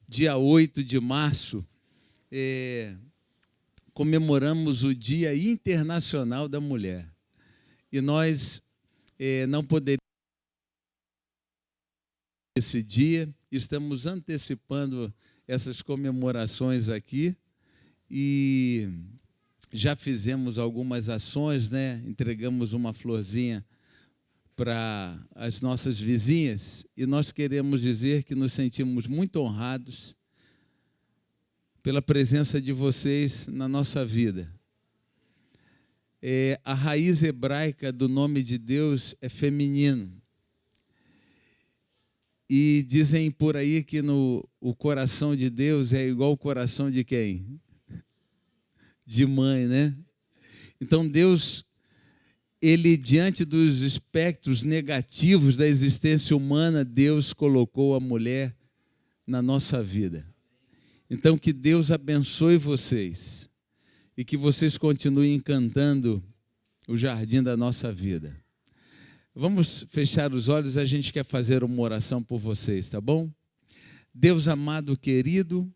dia 8 de março, comemoramos o Dia Internacional da Mulher. E nós não poderíamos esse dia, estamos antecipando essas comemorações aqui e já fizemos algumas ações, né? Entregamos uma florzinha para as nossas vizinhas e nós queremos dizer que nos sentimos muito honrados pela presença de vocês na nossa vida. A raiz hebraica do nome de Deus é feminino. E dizem por aí que o coração de Deus é igual ao coração de quem? De mãe, né? Então Deus, Ele, diante dos espectros negativos da existência humana, Deus colocou a mulher na nossa vida. Então que Deus abençoe vocês e que vocês continuem encantando o jardim da nossa vida. Vamos fechar os olhos, a gente quer fazer uma oração por vocês, tá bom? Deus amado, querido,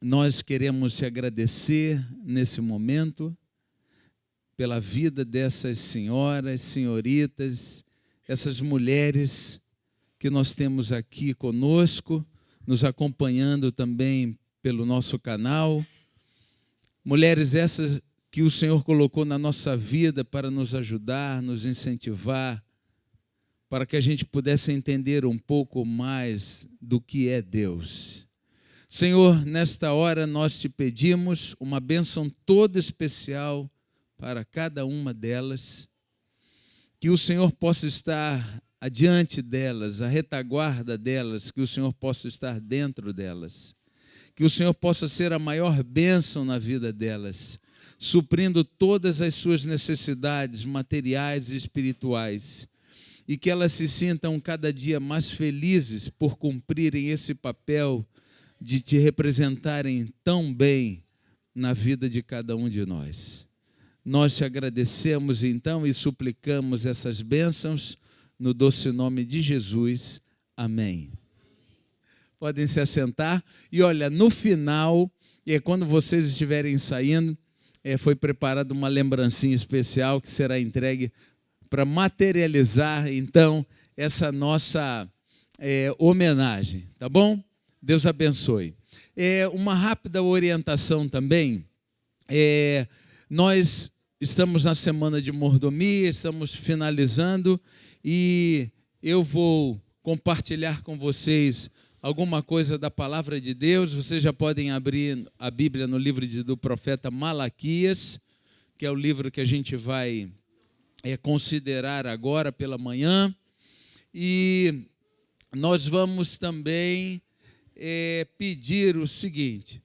nós queremos te agradecer nesse momento pela vida dessas senhoras, senhoritas, essas mulheres que nós temos aqui conosco, nos acompanhando também pelo nosso canal. Mulheres essas que o Senhor colocou na nossa vida para nos ajudar, nos incentivar, para que a gente pudesse entender um pouco mais do que é Deus. Senhor, nesta hora nós te pedimos uma bênção toda especial para cada uma delas, que o Senhor possa estar adiante delas, a retaguarda delas, que o Senhor possa estar dentro delas, que o Senhor possa ser a maior bênção na vida delas, suprindo todas as suas necessidades materiais e espirituais, e que elas se sintam cada dia mais felizes por cumprirem esse papel de te representarem tão bem na vida de cada um de nós. Nós te agradecemos então e suplicamos essas bênçãos no doce nome de Jesus. Amém. Podem se assentar. E olha, no final, quando vocês estiverem saindo, foi preparada uma lembrancinha especial que será entregue para materializar, então, essa nossa homenagem, tá bom? Deus abençoe. Uma rápida orientação também, nós estamos na semana de mordomia, estamos finalizando, e eu vou compartilhar com vocês alguma coisa da palavra de Deus. Vocês já podem abrir a Bíblia no livro do profeta Malaquias, que é o livro que a gente vai considerar agora pela manhã. E nós vamos também pedir o seguinte,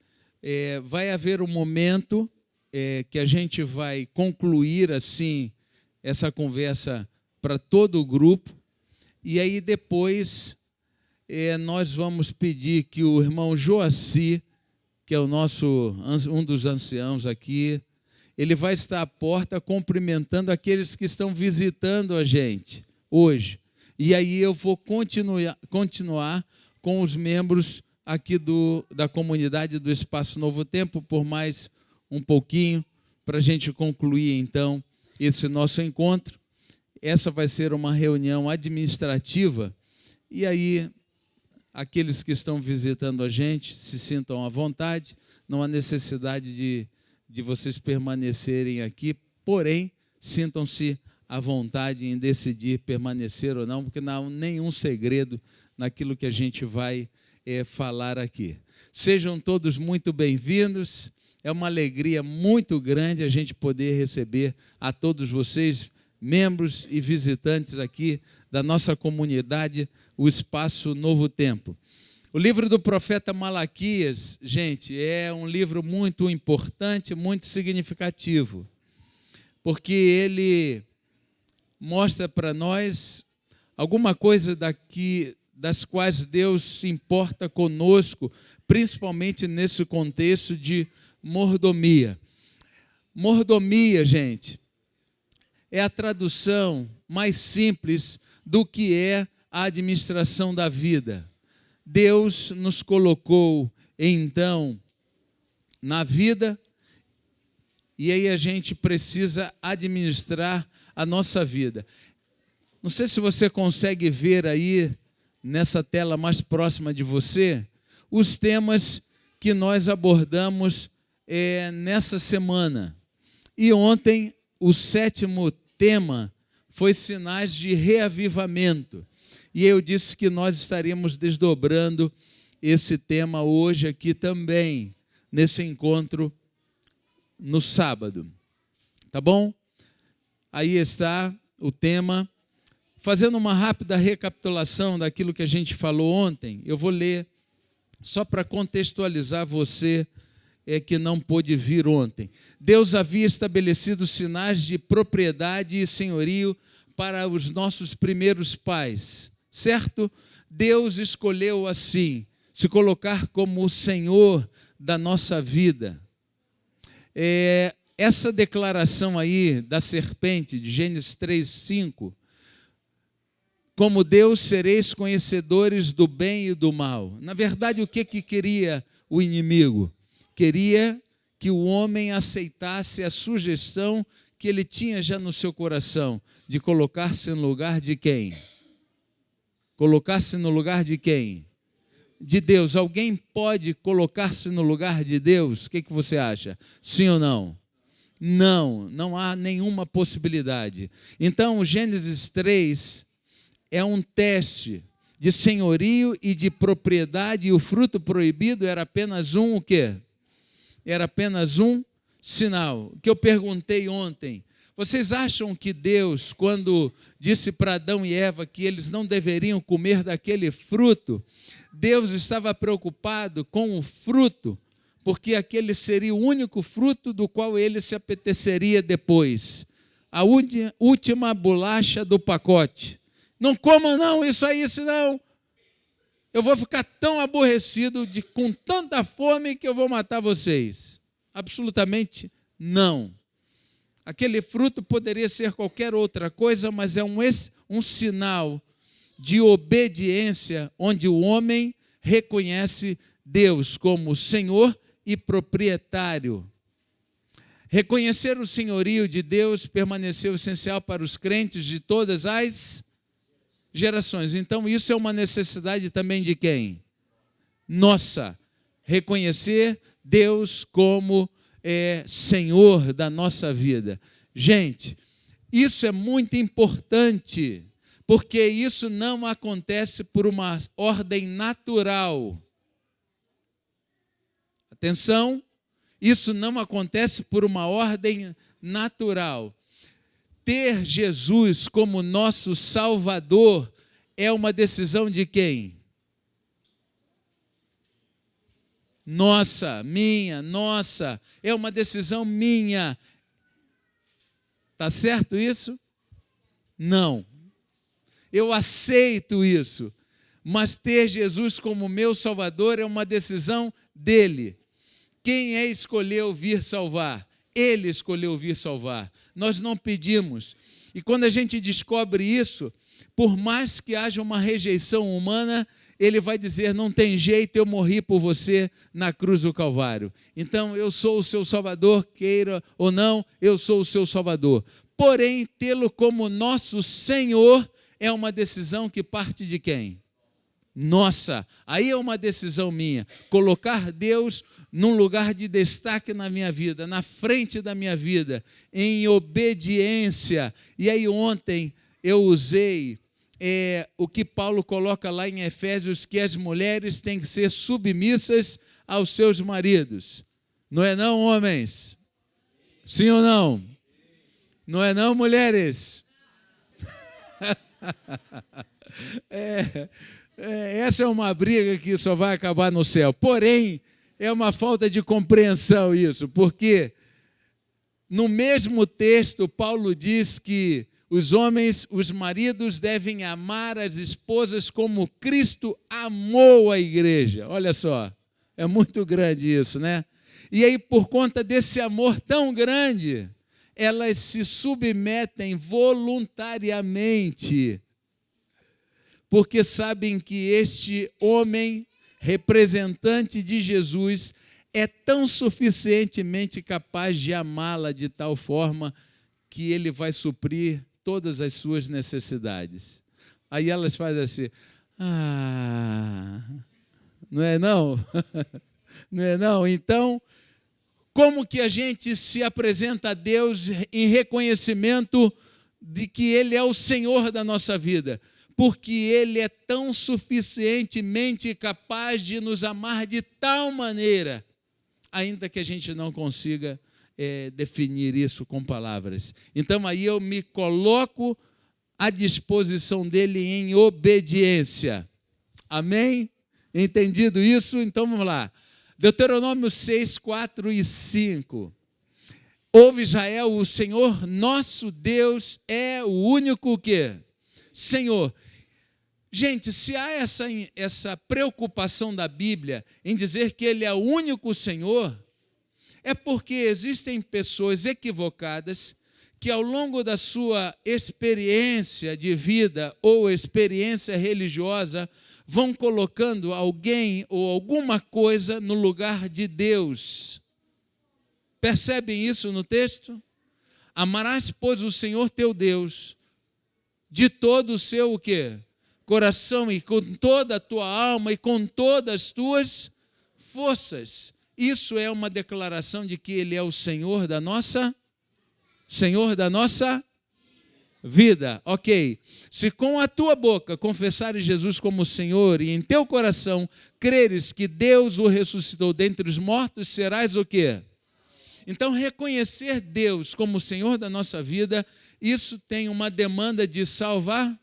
vai haver um momento que a gente vai concluir assim essa conversa para todo o grupo, e aí depois nós vamos pedir que o irmão Joaci, que é um dos anciãos aqui, ele vai estar à porta cumprimentando aqueles que estão visitando a gente hoje. E aí eu vou continuar com os membros aqui da comunidade do Espaço Novo Tempo por mais um pouquinho, para a gente concluir então esse nosso encontro. Essa vai ser uma reunião administrativa, e aí aqueles que estão visitando a gente se sintam à vontade, não há necessidade de vocês permanecerem aqui, porém, sintam-se à vontade em decidir permanecer ou não, porque não há nenhum segredo naquilo que a gente vai falar aqui. Sejam todos muito bem-vindos, é uma alegria muito grande a gente poder receber a todos vocês, membros e visitantes aqui da nossa comunidade, o Espaço Novo Tempo. O livro do profeta Malaquias, gente, é um livro muito importante, muito significativo, porque ele mostra para nós alguma coisa das quais Deus se importa conosco, principalmente nesse contexto de mordomia. Mordomia, gente, é a tradução mais simples do que é a administração da vida. Deus nos colocou, então, na vida, e aí a gente precisa administrar a nossa vida. Não sei se você consegue ver aí, nessa tela mais próxima de você, os temas que nós abordamos nessa semana. E ontem, o 7º tema foi sinais de reavivamento. E eu disse que nós estaríamos desdobrando esse tema hoje aqui também, nesse encontro no sábado. Tá bom? Aí está o tema. Fazendo uma rápida recapitulação daquilo que a gente falou ontem, eu vou ler só para contextualizar você que não pôde vir ontem. Deus havia estabelecido sinais de propriedade e senhorio para os nossos primeiros pais, certo? Deus escolheu assim, se colocar como o Senhor da nossa vida. Essa declaração aí da serpente, de Gênesis 3:5, como Deus sereis conhecedores do bem e do mal. Na verdade, o que queria o inimigo? Queria que o homem aceitasse a sugestão que ele tinha já no seu coração, de colocar-se no lugar de quem? Colocar-se no lugar de quem? De Deus. Alguém pode colocar-se no lugar de Deus? O que você acha? Sim ou não? Não, não há nenhuma possibilidade. Então, o Gênesis 3 é um teste de senhorio e de propriedade, e o fruto proibido era apenas o quê? Era apenas um sinal. O que eu perguntei ontem, vocês acham que Deus, quando disse para Adão e Eva que eles não deveriam comer daquele fruto, Deus estava preocupado com o fruto, porque aquele seria o único fruto do qual ele se apeteceria depois? A última bolacha do pacote. Não comam não, isso aí, senão eu vou ficar tão aborrecido, com tanta fome, que eu vou matar vocês. Absolutamente não. Aquele fruto poderia ser qualquer outra coisa, mas é um sinal de obediência, onde o homem reconhece Deus como Senhor e proprietário. Reconhecer o senhorio de Deus permaneceu essencial para os crentes de todas as gerações. Então, isso é uma necessidade também de quem? Nossa. Reconhecer Deus como Senhor da nossa vida. Gente, isso é muito importante, porque isso não acontece por uma ordem natural. Atenção, isso não acontece por uma ordem natural. Ter Jesus como nosso Salvador é uma decisão de quem? Nossa, minha, nossa. É uma decisão minha. Está certo isso? Não. Eu aceito isso. Mas ter Jesus como meu Salvador é uma decisão dele. Quem escolheu vir salvar? Ele escolheu vir salvar. Nós não pedimos. E quando a gente descobre isso, por mais que haja uma rejeição humana, ele vai dizer, não tem jeito, eu morri por você na cruz do Calvário. Então, eu sou o seu Salvador, queira ou não, eu sou o seu Salvador. Porém, tê-lo como nosso Senhor é uma decisão que parte de quem? Nossa, aí é uma decisão minha, colocar Deus num lugar de destaque na minha vida, na frente da minha vida, em obediência. E aí ontem eu usei o que Paulo coloca lá em Efésios, que as mulheres têm que ser submissas aos seus maridos. Não é não, homens? Sim ou não? Não é não, mulheres? Essa é uma briga que só vai acabar no céu. Porém, é uma falta de compreensão isso, porque no mesmo texto, Paulo diz que os homens, os maridos devem amar as esposas como Cristo amou a igreja. Olha só, é muito grande isso, né? E aí, por conta desse amor tão grande, elas se submetem voluntariamente. porque sabem que este homem, representante de Jesus, é tão suficientemente capaz de amá-la de tal forma que ele vai suprir todas as suas necessidades. Aí elas fazem assim, não é não? Não é não? Então, como que a gente se apresenta a Deus em reconhecimento de que Ele é o Senhor da nossa vida? Porque Ele é tão suficientemente capaz de nos amar de tal maneira, ainda que a gente não consiga definir isso com palavras. Então, aí eu me coloco à disposição dEle em obediência. Amém? Entendido isso? Então, vamos lá. Deuteronômio 6, 4 e 5. Ouve, Israel, o Senhor nosso Deus é o único o quê? Senhor. Gente, se há essa preocupação da Bíblia em dizer que Ele é o único Senhor, é porque existem pessoas equivocadas que ao longo da sua experiência de vida ou experiência religiosa vão colocando alguém ou alguma coisa no lugar de Deus. Percebem isso no texto? Amarás, pois, o Senhor teu Deus de todo o seu o quê? Coração e com toda a tua alma e com todas as tuas forças. Isso é uma declaração de que Ele é o Senhor da nossa vida. Ok. Se com a tua boca confessares Jesus como Senhor e em teu coração creres que Deus o ressuscitou dentre os mortos, serás o quê? Então, reconhecer Deus como Senhor da nossa vida, isso tem uma demanda de salvação.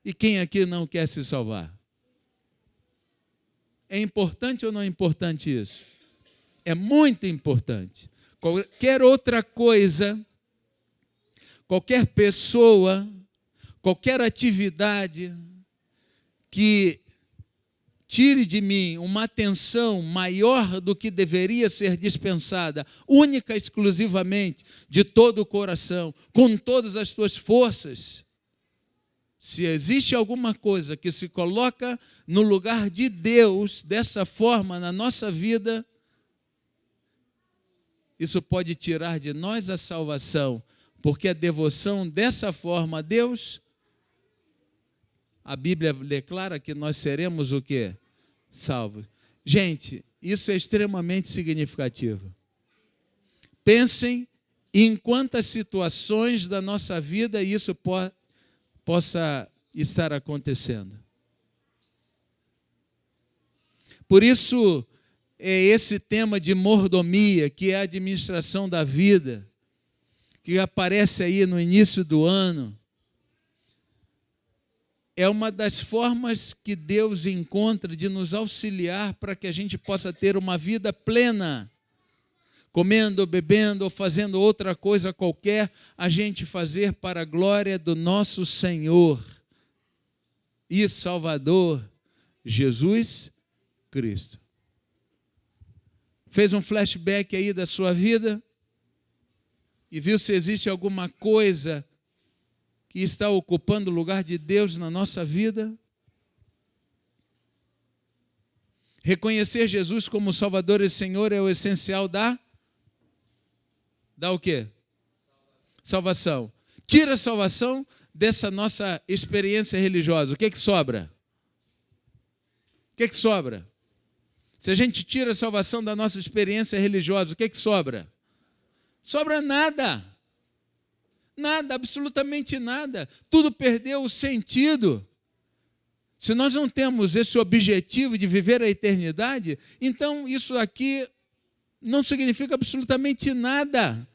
E quem aqui não quer se salvar? É importante ou não é importante isso? É muito importante. Qualquer outra coisa, qualquer pessoa, qualquer atividade que tire de mim uma atenção maior do que deveria ser dispensada, única e exclusivamente, de todo o coração, com todas as tuas forças. Se existe alguma coisa que se coloca no lugar de Deus, dessa forma, na nossa vida, isso pode tirar de nós a salvação, porque a devoção dessa forma a Deus, a Bíblia declara que nós seremos o quê? Salvos. Gente, isso é extremamente significativo. Pensem em quantas situações da nossa vida isso possa estar acontecendo. Por isso, é esse tema de mordomia, que é a administração da vida, que aparece aí no início do ano, é uma das formas que Deus encontra de nos auxiliar para que a gente possa ter uma vida plena. Comendo, bebendo ou fazendo outra coisa qualquer, a gente fazer para a glória do nosso Senhor e Salvador, Jesus Cristo. Fez um flashback aí da sua vida e viu se existe alguma coisa que está ocupando o lugar de Deus na nossa vida? Reconhecer Jesus como Salvador e Senhor é o essencial da o quê? Salvação. Tira a salvação dessa nossa experiência religiosa. O que sobra? O que sobra? Se a gente tira a salvação da nossa experiência religiosa, o que sobra? Sobra nada. Nada, absolutamente nada. Tudo perdeu o sentido. Se nós não temos esse objetivo de viver a eternidade, então isso aqui não significa absolutamente nada.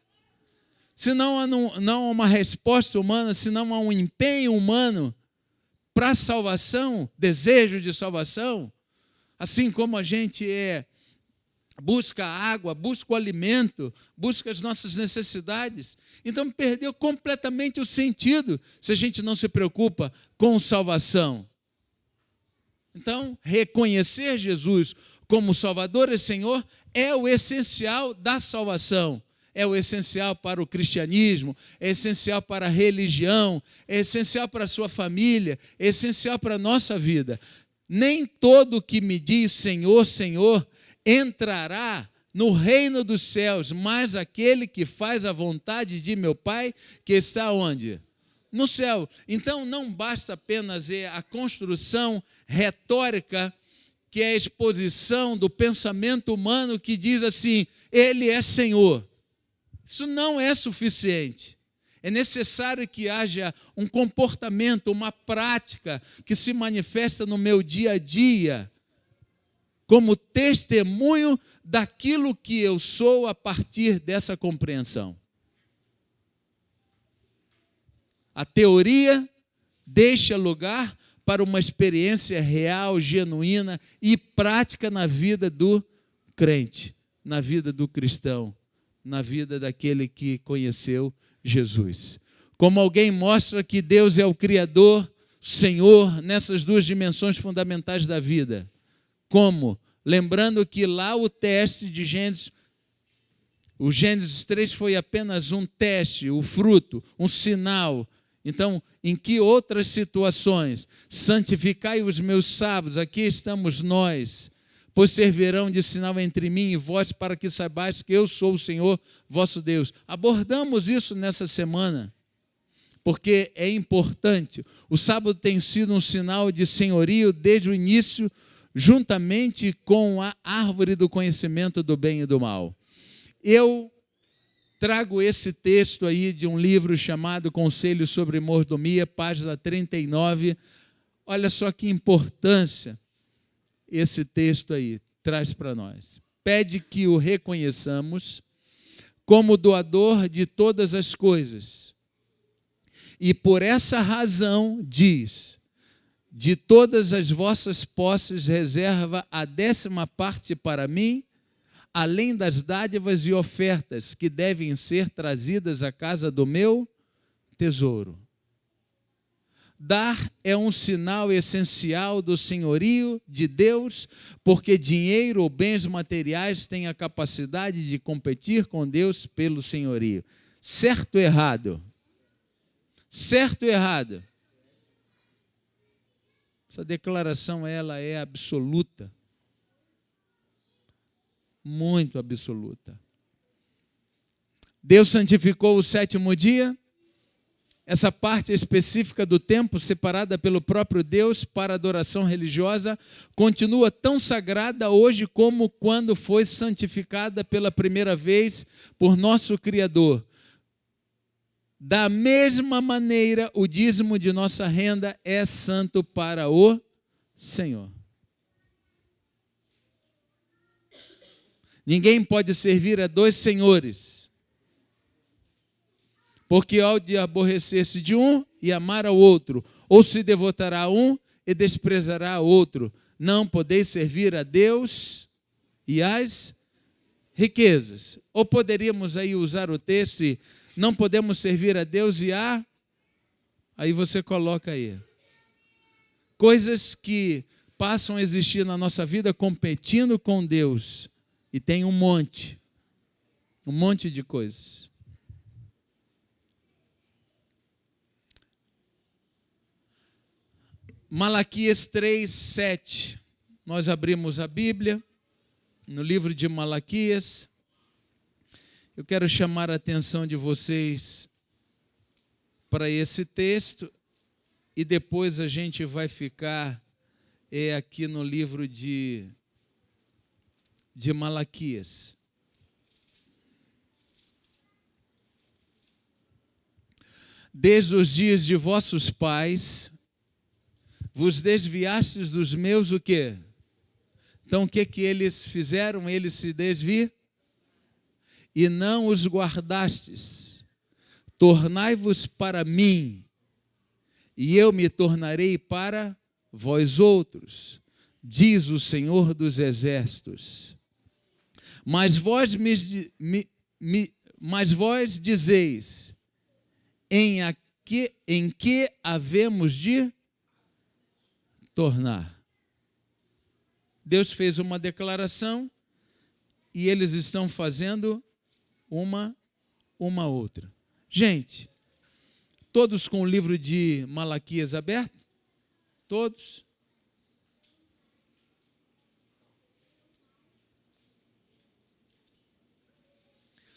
Se não há uma resposta humana, se não há um empenho humano para a salvação, desejo de salvação, assim como a gente busca água, busca o alimento, busca as nossas necessidades, então perdeu completamente o sentido se a gente não se preocupa com salvação. Então, reconhecer Jesus como Salvador e Senhor é o essencial da salvação. é o essencial para o cristianismo, é essencial para a religião, é essencial para a sua família, é essencial para a nossa vida. Nem todo que me diz Senhor, Senhor, entrará no reino dos céus, mas aquele que faz a vontade de meu Pai, que está onde? No céu. Então, não basta apenas a construção retórica, que é a exposição do pensamento humano que diz assim, Ele é Senhor. Isso não é suficiente. É necessário que haja um comportamento, uma prática que se manifesta no meu dia a dia, como testemunho daquilo que eu sou a partir dessa compreensão. A teoria deixa lugar para uma experiência real, genuína e prática na vida do crente, na vida do cristão, na vida daquele que conheceu Jesus. Como alguém mostra que Deus é o Criador, Senhor, nessas duas dimensões fundamentais da vida. Como? Lembrando que lá o teste de Gênesis, o Gênesis 3 foi apenas um teste, o fruto, um sinal. Então, em que outras situações? Santificai os meus sábados, aqui estamos nós, pois servirão de sinal entre mim e vós, para que saibais que eu sou o Senhor vosso Deus. Abordamos isso nessa semana, porque é importante. O sábado tem sido um sinal de senhorio desde o início, juntamente com a árvore do conhecimento do bem e do mal. Eu trago esse texto aí de um livro chamado Conselhos sobre Mordomia, página 39. Olha só que importância esse texto aí traz para nós. Pede que o reconheçamos como doador de todas as coisas. E por essa razão diz, de todas as vossas posses reserva a 10ª parte para mim, além das dádivas e ofertas que devem ser trazidas à casa do meu tesouro. Dar é um sinal essencial do senhorio de Deus, porque dinheiro ou bens materiais têm a capacidade de competir com Deus pelo senhorio. Certo ou errado? Certo ou errado? Essa declaração, ela é absoluta. Muito absoluta. Deus santificou o 7º dia, essa parte específica do tempo, separada pelo próprio Deus para adoração religiosa, continua tão sagrada hoje como quando foi santificada pela primeira vez por nosso Criador. Da mesma maneira, o dízimo de nossa renda é santo para o Senhor. Ninguém pode servir a 2 senhores, porque ao de aborrecer-se de um e amar ao outro, ou se devotará a um e desprezará o outro. Não podeis servir a Deus e às riquezas. Ou poderíamos aí usar o texto e não podemos servir a Deus e a... Aí você coloca aí. Coisas que passam a existir na nossa vida competindo com Deus. E tem um monte de coisas. Malaquias 3:7. Nós abrimos a Bíblia, no livro de Malaquias. Eu quero chamar a atenção de vocês para esse texto e depois a gente vai ficar aqui no livro de Malaquias. Desde os dias de vossos pais, vos desviastes dos meus o quê? Então o que eles fizeram? Eles se desviaram e não os guardastes. Tornai-vos para mim, e eu me tornarei para vós outros, diz o Senhor dos Exércitos. Mas vós dizeis, em que havemos de tornar? Deus fez uma declaração e eles estão fazendo uma uma outra. Gente, todos com o livro de Malaquias aberto? Todos?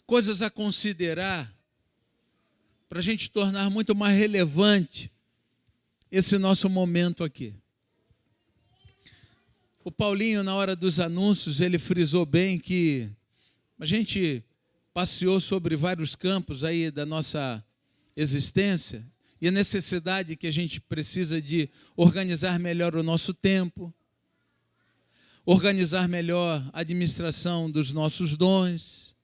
Coisas a considerar para a gente tornar muito mais relevante esse nosso momento aqui. O Paulinho, na hora dos anúncios, ele frisou bem que a gente passeou sobre vários campos aí da nossa existência e a necessidade que a gente precisa de organizar melhor o nosso tempo, organizar melhor a administração dos nossos dons,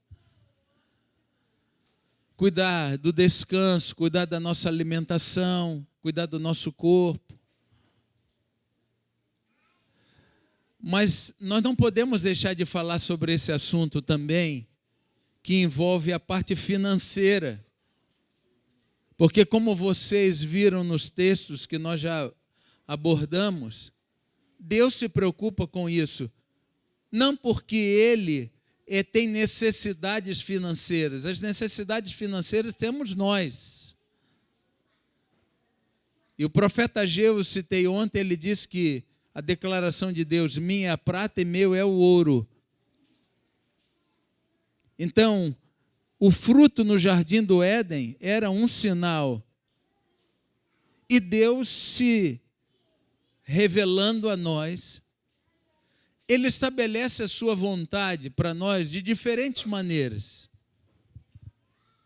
cuidar do descanso, cuidar da nossa alimentação, cuidar do nosso corpo. Mas nós não podemos deixar de falar sobre esse assunto também, que envolve a parte financeira. Porque como vocês viram nos textos que nós já abordamos, Deus se preocupa com isso. Não porque Ele tem necessidades financeiras. As necessidades financeiras temos nós. E o profeta Ageu, eu citei ontem, ele disse que a declaração de Deus, minha é a prata e meu é o ouro. Então, o fruto no jardim do Éden era um sinal. E Deus se revelando a nós, Ele estabelece a sua vontade para nós de diferentes maneiras.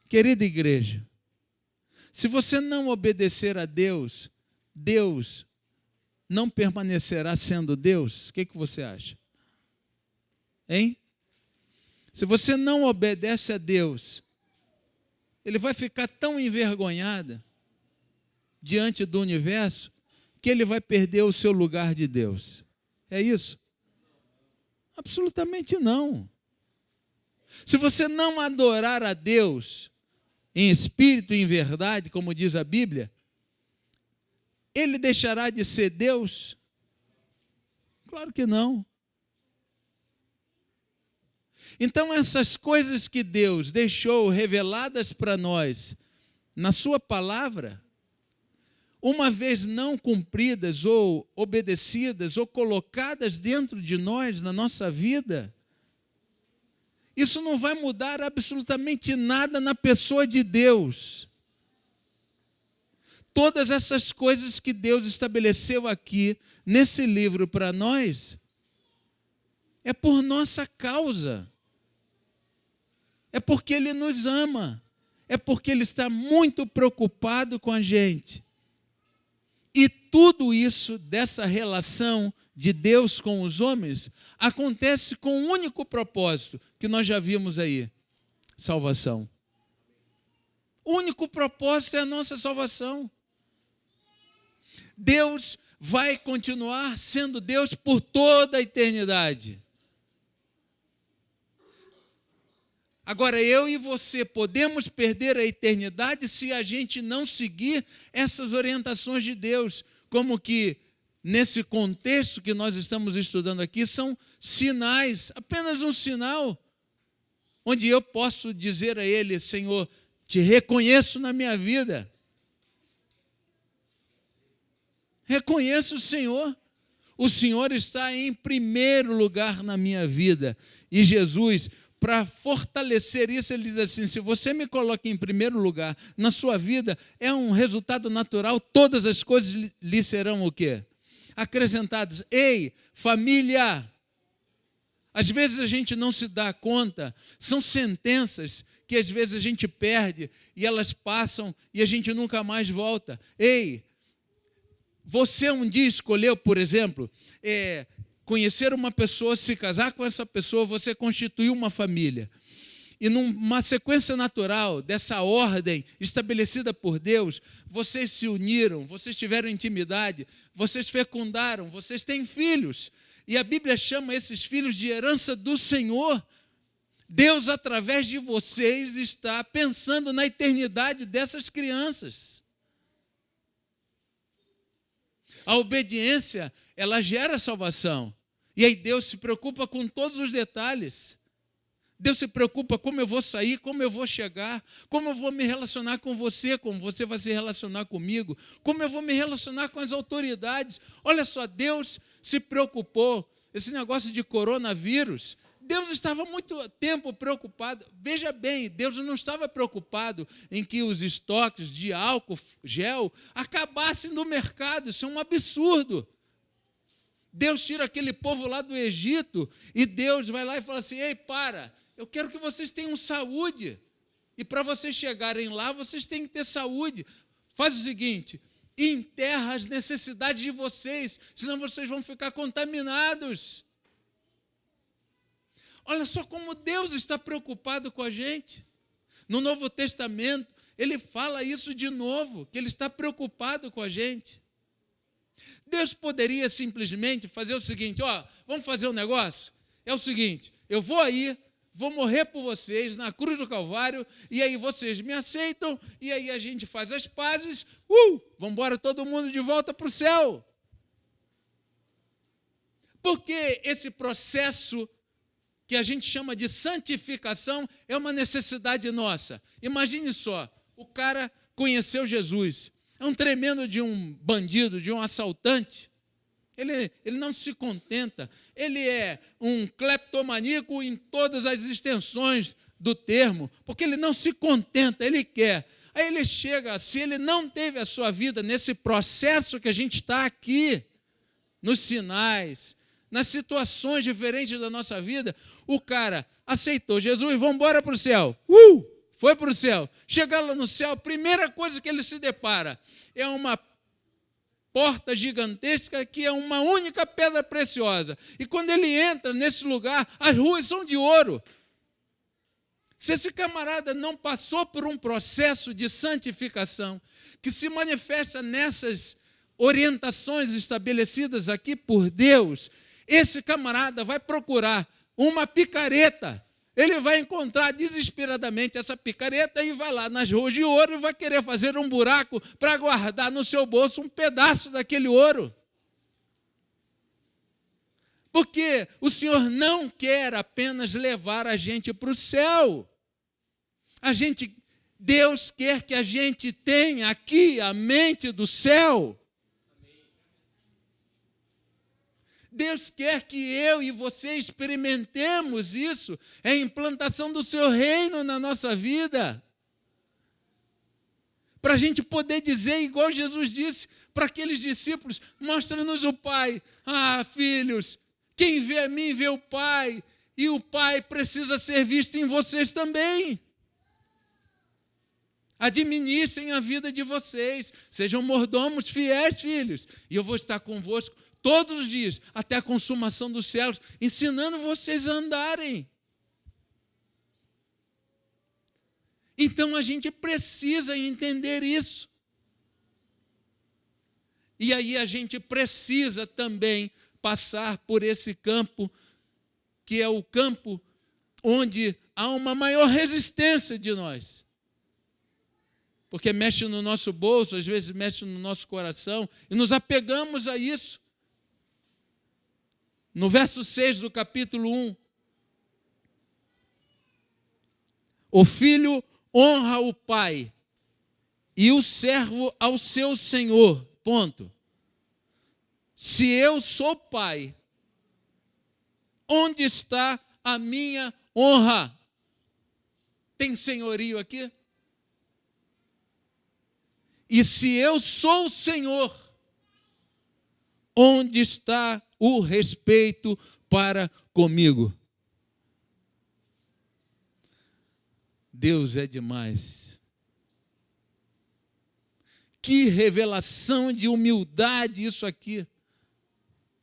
Querida igreja, se você não obedecer a Deus, Deus não permanecerá sendo Deus? O que você acha? Hein? Se você não obedece a Deus, Ele vai ficar tão envergonhado diante do universo que Ele vai perder o seu lugar de Deus. É isso? Absolutamente não. Se você não adorar a Deus em espírito e em verdade, como diz a Bíblia, Ele deixará de ser Deus? Claro que não. Então, essas coisas que Deus deixou reveladas para nós na sua palavra, uma vez não cumpridas ou obedecidas ou colocadas dentro de nós, na nossa vida, isso não vai mudar absolutamente nada na pessoa de Deus. Todas essas coisas que Deus estabeleceu aqui, nesse livro para nós, é por nossa causa. É porque Ele nos ama. É porque Ele está muito preocupado com a gente. E tudo isso, dessa relação de Deus com os homens, acontece com um único propósito, que nós já vimos aí: salvação. O único propósito é a nossa salvação. Deus vai continuar sendo Deus por toda a eternidade. Agora, eu e você podemos perder a eternidade se a gente não seguir essas orientações de Deus, como que, nesse contexto que nós estamos estudando aqui, são sinais, apenas um sinal, onde eu posso dizer a Ele: Senhor, te reconheço na minha vida. Reconheço o Senhor. O Senhor está em primeiro lugar na minha vida. E Jesus, para fortalecer isso, Ele diz assim: se você me coloca em primeiro lugar na sua vida, é um resultado natural, todas as coisas lhe serão o quê? Acrescentadas. Ei, família! Às vezes a gente não se dá conta, são sentenças que às vezes a gente perde e elas passam e a gente nunca mais volta. Ei, você um dia escolheu, por exemplo, conhecer uma pessoa, se casar com essa pessoa, você constituiu uma família. E numa sequência natural dessa ordem estabelecida por Deus, vocês se uniram, vocês tiveram intimidade, vocês fecundaram, vocês têm filhos. E a Bíblia chama esses filhos de herança do Senhor. Deus, através de vocês, está pensando na eternidade dessas crianças. A obediência, ela gera salvação. E aí Deus se preocupa com todos os detalhes. Deus se preocupa como eu vou sair, como eu vou chegar, como eu vou me relacionar com você, como você vai se relacionar comigo, como eu vou me relacionar com as autoridades. Olha só, Deus se preocupou. Esse negócio de coronavírus, Deus estava muito tempo preocupado. Veja bem, Deus não estava preocupado em que os estoques de álcool gel acabassem no mercado. Isso é um absurdo. Deus tira aquele povo lá do Egito e Deus vai lá e fala assim: ei, para, eu quero que vocês tenham saúde. E para vocês chegarem lá, vocês têm que ter saúde. Faz o seguinte, enterra as necessidades de vocês, senão vocês vão ficar contaminados. Olha só como Deus está preocupado com a gente. No Novo Testamento, ele fala isso de novo, que ele está preocupado com a gente. Deus poderia simplesmente fazer o seguinte: vamos fazer um negócio? É o seguinte, eu vou aí, vou morrer por vocês na cruz do Calvário, e aí vocês me aceitam, e aí a gente faz as pazes, vamos embora todo mundo de volta para o céu. Porque esse processo que a gente chama de santificação é uma necessidade nossa. Imagine só, o cara conheceu Jesus, é um tremendo de um bandido, de um assaltante. Ele não se contenta, ele é um cleptomaníaco em todas as extensões do termo, porque ele não se contenta, ele quer. Aí ele chega, se ele não teve a sua vida nesse processo que a gente está aqui, nos sinais, nas situações diferentes da nossa vida, o cara aceitou Jesus, vamos embora para o céu. Foi para o céu. Chegar lá no céu, a primeira coisa que ele se depara é uma porta gigantesca que é uma única pedra preciosa. E quando ele entra nesse lugar, as ruas são de ouro. Se esse camarada não passou por um processo de santificação, que se manifesta nessas orientações estabelecidas aqui por Deus, esse camarada vai procurar uma picareta. Ele vai encontrar desesperadamente essa picareta e vai lá nas ruas de ouro e vai querer fazer um buraco para guardar no seu bolso um pedaço daquele ouro. Porque o Senhor não quer apenas levar a gente para o céu. Deus quer que a gente tenha aqui a mente do céu. Deus quer que eu e você experimentemos isso, é a implantação do seu reino na nossa vida. Para a gente poder dizer, igual Jesus disse para aqueles discípulos: mostra-nos o Pai. Filhos, quem vê a mim vê o Pai, e o Pai precisa ser visto em vocês também. Administrem a vida de vocês, sejam mordomos fiéis, filhos, e eu vou estar convosco todos os dias, até a consumação dos céus, ensinando vocês a andarem. Então a gente precisa entender isso. E aí a gente precisa também passar por esse campo, que é o campo onde há uma maior resistência de nós. Porque mexe no nosso bolso, às vezes mexe no nosso coração, e nos apegamos a isso. No verso 6 do capítulo 1, o filho honra o pai e o servo ao seu senhor. Ponto. Se eu sou pai, onde está a minha honra? Tem senhorio aqui? E se eu sou o Senhor, onde está o respeito para comigo? Deus é demais. Que revelação de humildade isso aqui.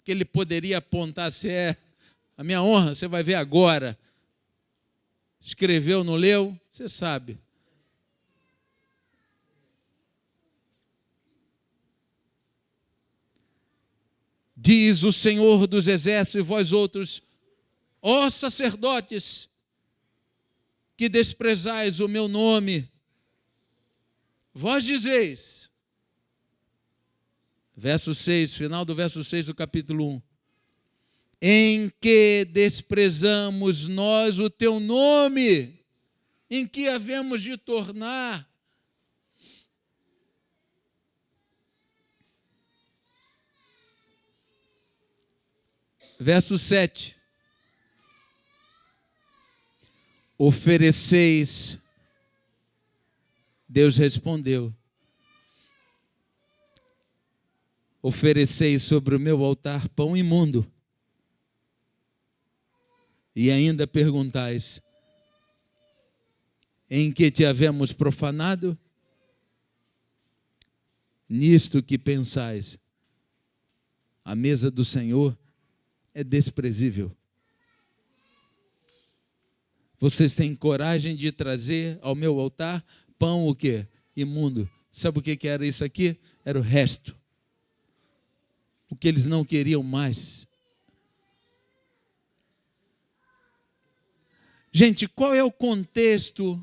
Que ele poderia apontar se a minha honra, você vai ver agora. Escreveu, não leu? Você sabe. Diz o Senhor dos Exércitos, e vós outros, ó sacerdotes, que desprezais o meu nome, vós dizeis, verso 6, final do verso 6 do capítulo 1, Em que desprezamos nós o teu nome? Em que havemos de tornar? Verso 7. Ofereceis. Deus respondeu: ofereceis sobre o meu altar pão imundo. E ainda perguntais: em que te havemos profanado? Nisto que pensais, a mesa do Senhor é desprezível. Vocês têm coragem de trazer ao meu altar pão o quê? Imundo. Sabe o que era isso aqui? Era o resto. O que eles não queriam mais. Gente, qual é o contexto?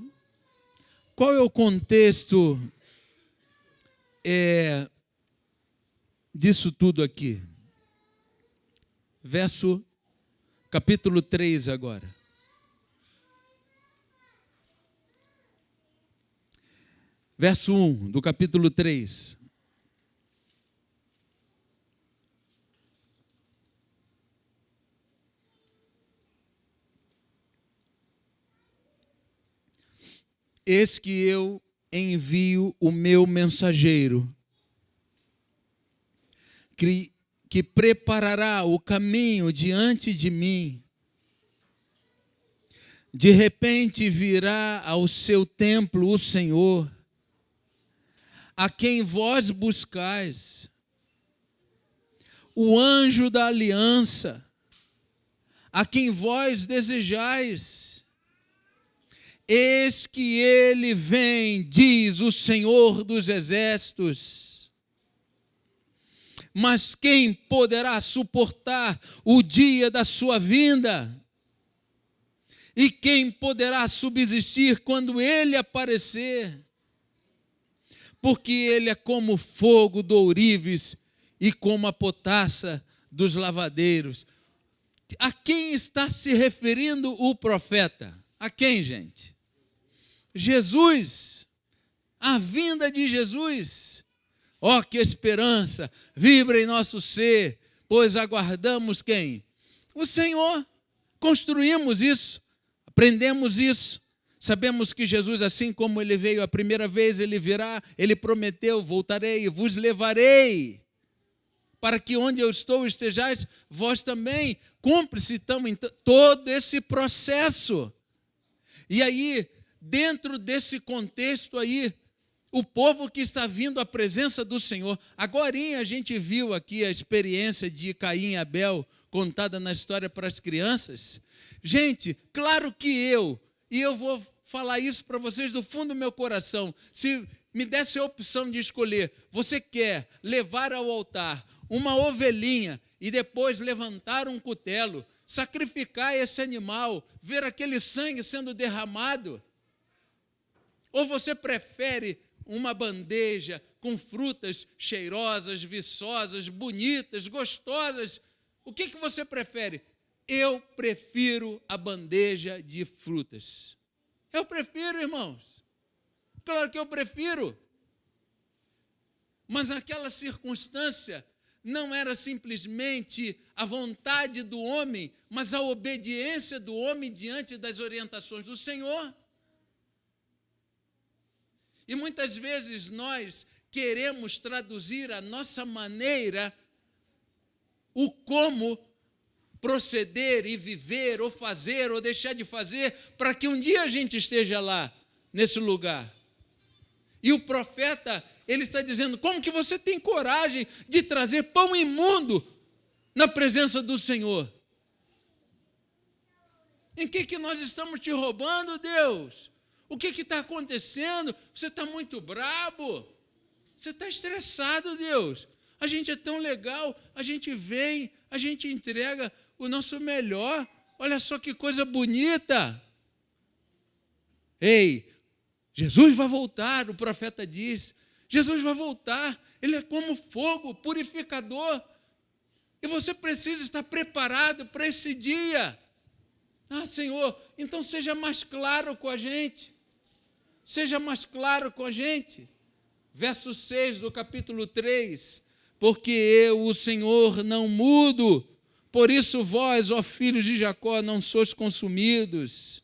Qual é o contexto disso tudo aqui? Capítulo 3 agora. Verso 1 do capítulo 3. Eis que eu envio o meu mensageiro, que preparará o caminho diante de mim. De repente virá ao seu templo o Senhor, a quem vós buscais, o anjo da aliança, a quem vós desejais. Eis que ele vem, diz o Senhor dos exércitos. Mas quem poderá suportar o dia da sua vinda? E quem poderá subsistir quando ele aparecer? Porque ele é como fogo do ourives e como a potassa dos lavadeiros. A quem está se referindo o profeta? A quem, gente? Jesus, a vinda de Jesus. Ó, que esperança vibra em nosso ser, pois aguardamos quem? O Senhor. Construímos isso, aprendemos isso. Sabemos que Jesus, assim como ele veio a primeira vez, ele virá, ele prometeu: voltarei e vos levarei, para que onde eu estou estejais, vós também. Cumpre-se então todo esse processo. E aí, dentro desse contexto aí, o povo que está vindo à presença do Senhor. Agorinha a gente viu aqui a experiência de Caim e Abel, contada na história para as crianças. Gente, claro que eu vou falar isso para vocês do fundo do meu coração, se me desse a opção de escolher, você quer levar ao altar uma ovelhinha e depois levantar um cutelo, sacrificar esse animal, ver aquele sangue sendo derramado? Ou você prefere uma bandeja com frutas cheirosas, viçosas, bonitas, gostosas? O que você prefere? Eu prefiro a bandeja de frutas. Eu prefiro, irmãos. Claro que eu prefiro. Mas naquela circunstância, não era simplesmente a vontade do homem, mas a obediência do homem diante das orientações do Senhor. E muitas vezes nós queremos traduzir a nossa maneira, o como proceder e viver, ou fazer, ou deixar de fazer, para que um dia a gente esteja lá, nesse lugar. E o profeta, ele está dizendo: como que você tem coragem de trazer pão imundo na presença do Senhor? Em que nós estamos te roubando, Deus? O que está acontecendo? Você está muito brabo, você está estressado, Deus. A gente é tão legal, a gente vem, a gente entrega o nosso melhor. Olha só que coisa bonita. Ei, Jesus vai voltar, o profeta diz. Jesus vai voltar, ele é como fogo purificador. E você precisa estar preparado para esse dia. Ah, Senhor, então seja mais claro com a gente. Seja mais claro com a gente. Verso 6 do capítulo 3. Porque eu, o Senhor, não mudo. Por isso vós, ó filhos de Jacó, não sois consumidos.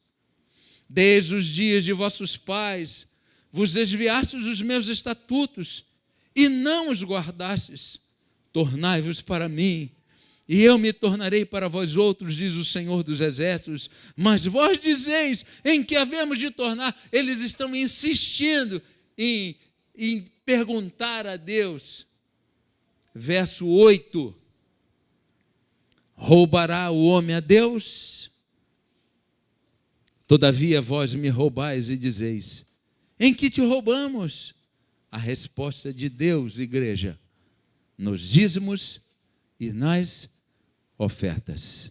Desde os dias de vossos pais, vos desviastes dos meus estatutos e não os guardastes. Tornai-vos para mim, e eu me tornarei para vós outros, diz o Senhor dos Exércitos. Mas vós dizeis, em que havemos de tornar? Eles estão insistindo em perguntar a Deus. Verso 8. Roubará o homem a Deus? Todavia vós me roubais e dizeis, em que te roubamos? A resposta de Deus, igreja, nos dízimos e nas ofertas.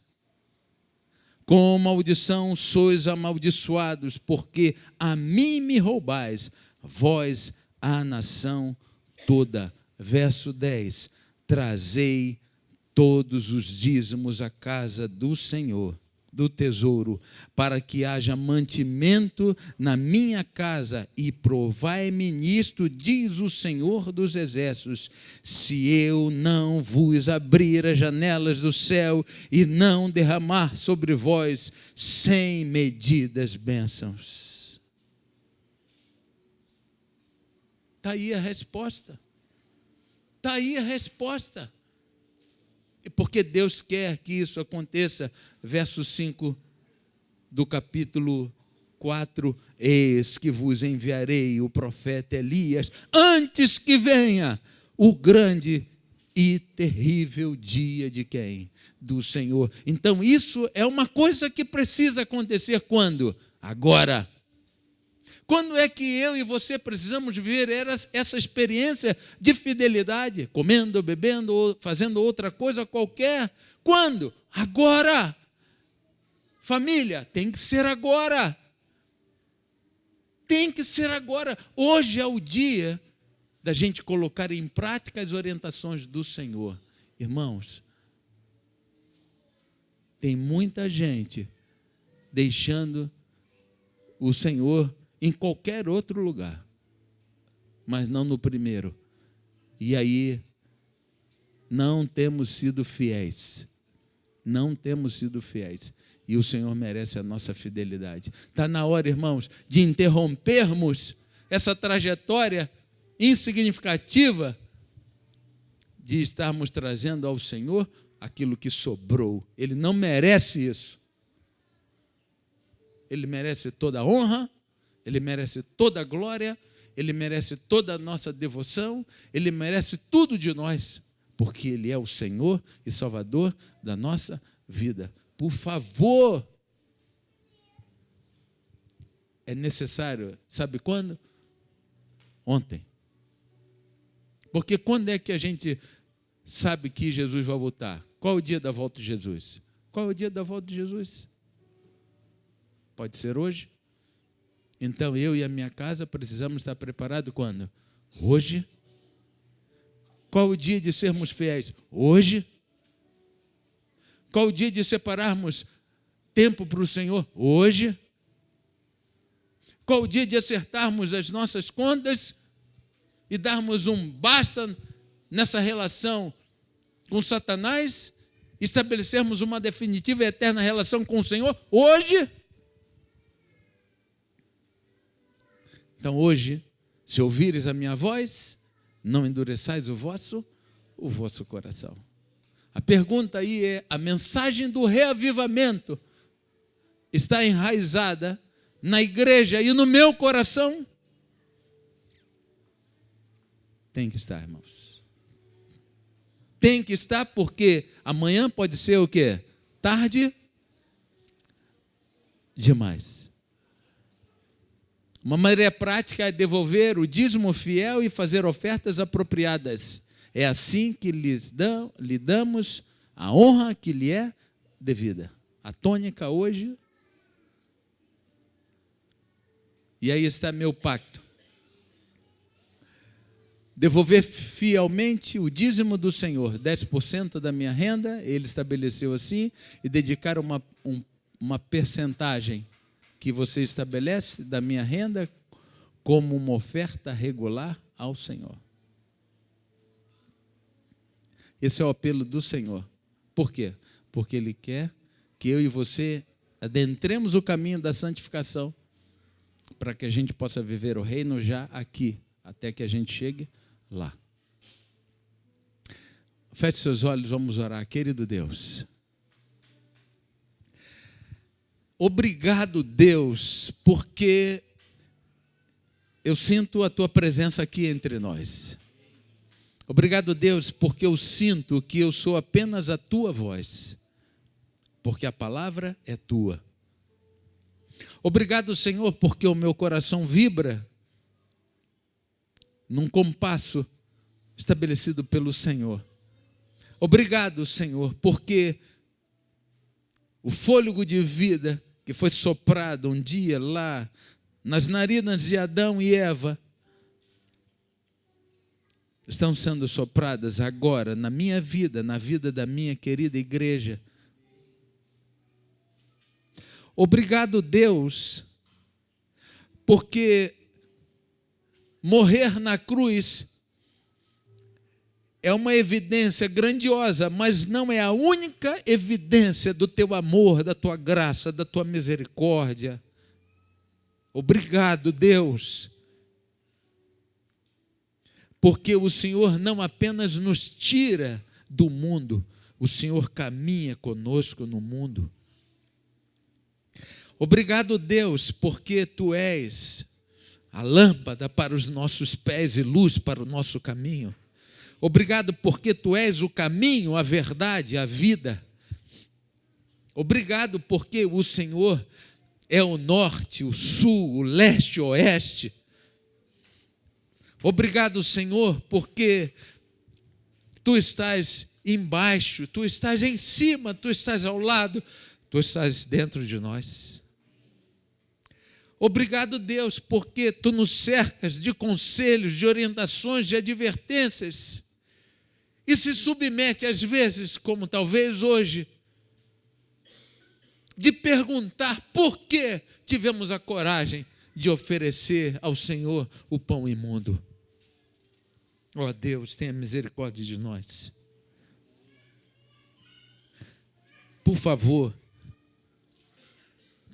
Com maldição sois amaldiçoados, porque a mim me roubais, vós a nação toda. Verso 10. Trazei todos os dízimos à casa do Senhor, do tesouro, para que haja mantimento na minha casa, e provai-me nisto, diz o Senhor dos Exércitos, se eu não vos abrir as janelas do céu e não derramar sobre vós sem medidas bênçãos. Está aí a resposta. Está aí a resposta. Porque Deus quer que isso aconteça. Verso 5 do capítulo 4. Eis que vos enviarei o profeta Elias, antes que venha o grande e terrível dia de quem? Do Senhor. Então isso é uma coisa que precisa acontecer quando? Agora. Quando é que eu e você precisamos viver essa experiência de fidelidade? Comendo, bebendo, ou fazendo outra coisa qualquer? Quando? Agora. Família, tem que ser agora. Tem que ser agora. Hoje é o dia da gente colocar em prática as orientações do Senhor. Irmãos, tem muita gente deixando o Senhor em qualquer outro lugar, mas não no primeiro. E aí, não temos sido fiéis. Não temos sido fiéis. E o Senhor merece a nossa fidelidade. Está na hora, irmãos, de interrompermos essa trajetória insignificativa de estarmos trazendo ao Senhor aquilo que sobrou. Ele não merece isso. Ele merece toda a honra, Ele merece toda a glória, Ele merece toda a nossa devoção, Ele merece tudo de nós, porque Ele é o Senhor e Salvador da nossa vida. Por favor, é necessário, sabe quando? Ontem. Porque quando é que a gente sabe que Jesus vai voltar? Qual é o dia da volta de Jesus? Qual é o dia da volta de Jesus? Pode ser hoje? Então, eu e a minha casa precisamos estar preparados quando? Hoje. Qual o dia de sermos fiéis? Hoje. Qual o dia de separarmos tempo para o Senhor? Hoje. Qual o dia de acertarmos as nossas contas e darmos um basta nessa relação com Satanás, estabelecermos uma definitiva e eterna relação com o Senhor? Hoje. Então hoje, se ouvires a minha voz, não endureçais o vosso coração. A pergunta aí é, a mensagem do reavivamento está enraizada na igreja e no meu coração? Tem que estar, irmãos. Tem que estar, porque amanhã pode ser o quê? Tarde demais. Uma maneira prática é devolver o dízimo fiel e fazer ofertas apropriadas. É assim que lhe damos a honra que lhe é devida. A tônica hoje. E aí está meu pacto. devolver fielmente o dízimo do Senhor, 10% da minha renda, ele estabeleceu assim, e dedicar uma percentagem que você estabelece da minha renda como uma oferta regular ao Senhor. Esse é o apelo do Senhor. Por quê? Porque Ele quer que eu e você adentremos o caminho da santificação para que a gente possa viver o reino já aqui, até que a gente chegue lá. Feche seus olhos, vamos orar. Querido Deus, obrigado, Deus, porque eu sinto a Tua presença aqui entre nós. Obrigado, Deus, porque eu sinto que eu sou apenas a Tua voz, porque a palavra é Tua. Obrigado, Senhor, porque o meu coração vibra num compasso estabelecido pelo Senhor. Obrigado, Senhor, porque o fôlego de vida que foi soprado um dia lá nas narinas de Adão e Eva estão sendo sopradas agora na minha vida, na vida da minha querida igreja. Obrigado, Deus, porque morrer na cruz é uma evidência grandiosa, mas não é a única evidência do Teu amor, da Tua graça, da Tua misericórdia. Obrigado, Deus, porque o Senhor não apenas nos tira do mundo, o Senhor caminha conosco no mundo. Obrigado, Deus, porque Tu és a lâmpada para os nossos pés e luz para o nosso caminho. Obrigado porque Tu és o caminho, a verdade, a vida. Obrigado porque o Senhor é o norte, o sul, o leste, o oeste. Obrigado, Senhor, porque Tu estás embaixo, Tu estás em cima, Tu estás ao lado, Tu estás dentro de nós. Obrigado, Deus, porque Tu nos cercas de conselhos, de orientações, de advertências. E se submete, às vezes, como talvez hoje, de perguntar por que tivemos a coragem de oferecer ao Senhor o pão imundo. Ó Deus, tenha misericórdia de nós. Por favor,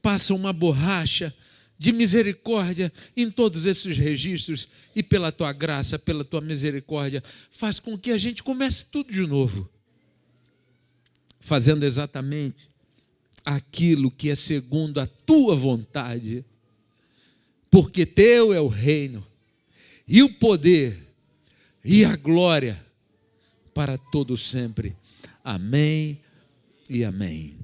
passa uma borracha de misericórdia em todos esses registros e pela Tua graça, pela Tua misericórdia, faz com que a gente comece tudo de novo, fazendo exatamente aquilo que é segundo a Tua vontade, porque Teu é o reino, e o poder, e a glória, para todo sempre. Amém e amém.